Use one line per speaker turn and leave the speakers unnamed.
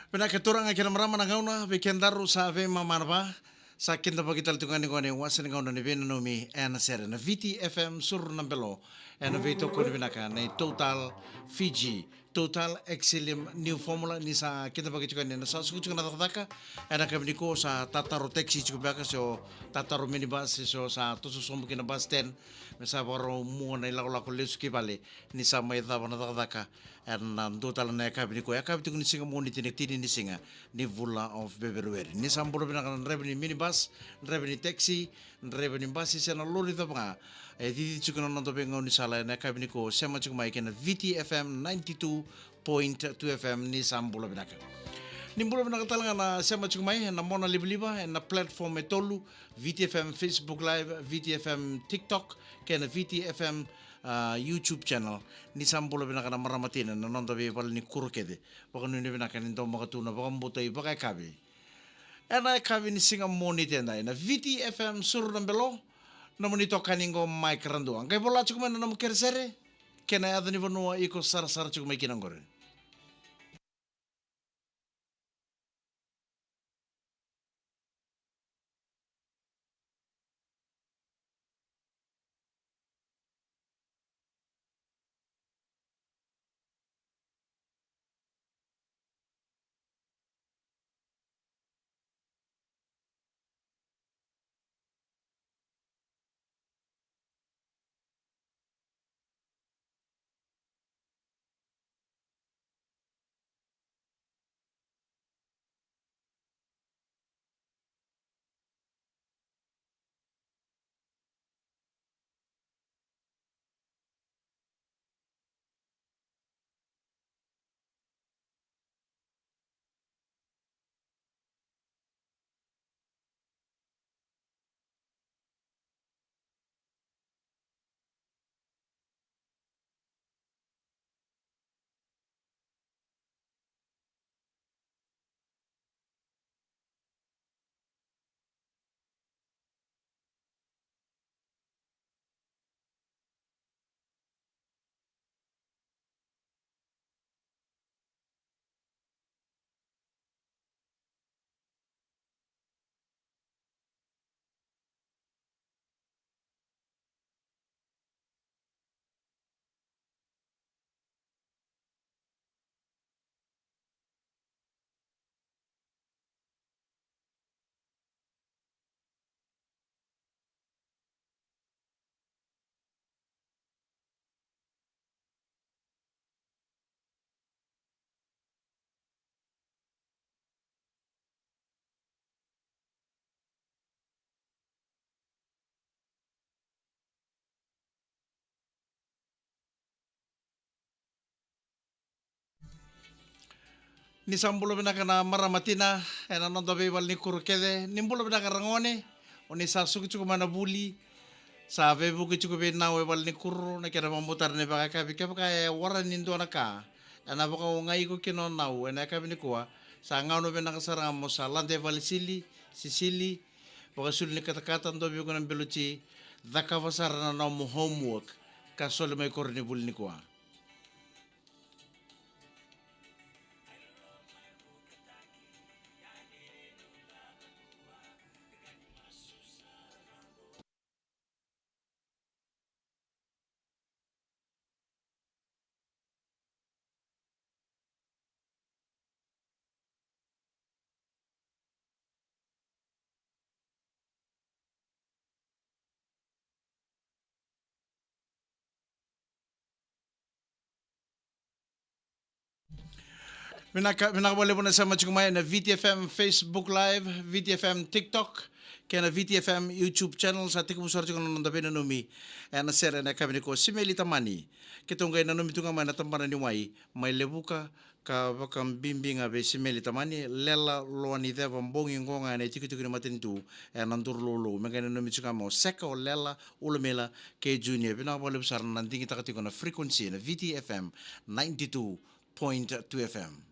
Pinakaturang nga kinamaraman ng gauna, weekendaro sa ave mamanaba, sa kinta pagital tungan ni Kwane, wasan ng gauna ni Benanomi, and sere na VTFM sur ng belo, and vito ko ni Binaka, na Total Fiji, Total Exilium New Formula, ni sa kinta pagital ni sa suku na nakataka, and kami ko sa Tataro Taxi, chukubaka so Tataro Minibus, so sa tususumbo kinabas 10, sa paro mo na ilako-lako lesu kibali, ni sa may taba na nakataka, and total na kami ko, kami ko ni singa mo ni tinitini ni singa, ni vula of February, ni sa mbolo binaka revenue minibus, revenue taxi, revenue bus, isa na lori ito mga, dito chuko na nanto bengaw ni sala na kami ko, sema chuko may kena VTFM 92.2 FM ni sa mbolo binaka. Nimbulo na talaga na sema chuko may na mona libliba na platform etolu VTFM Facebook Live, VTFM TikTok, kena VTFM YouTube channel ni sambulo binaka na maramatin na nondo be pal ni kurkede baka ni binaka ni ndo makatuna baka mbutay baka kabi ana kabi ni singa monite na VTFM sur nambelo na monito kaningo mic rando ang kay bola chukuma na mukersere kena adani bonua iko sar chukuma kinangore. Ni sambulo binaka na maramatina ena nondo be bal ni kurkede nimbulo binaka rangone oni sa suku chukuma na buli sa vebu ke chuku be na we bal ni kurro na kera mamutar ne baka kabi ke baka wara ni ndo naka ana baka ngai ko kino na u ena kabi ni kwa sa ngano be naka saranga mo sa lande bal sisili baka sul ni kata ndo be ko na beluchi daka vasara na mo homework ka sol mai korni bul ni kwa. Minakabali po na sa mga kumaya na VTFM Facebook Live, VTFM TikTok, kaya na VTFM YouTube channel sa tikum sorti ko nung dapat nanumi na sera na kami ko si Meli Tamani kitong kaya nanumi tunga man natamparan ni Wai may lebuka ka bakang bimbing abe si Meli Tamani lela loani deva mbonging ko nga na tiku na matintu nandur lolo mga nanumi tunga mo seka o lela ulamela kay Junior pinakabali po sa nanding kita katiko na frequency na VTFM 92.2 FM.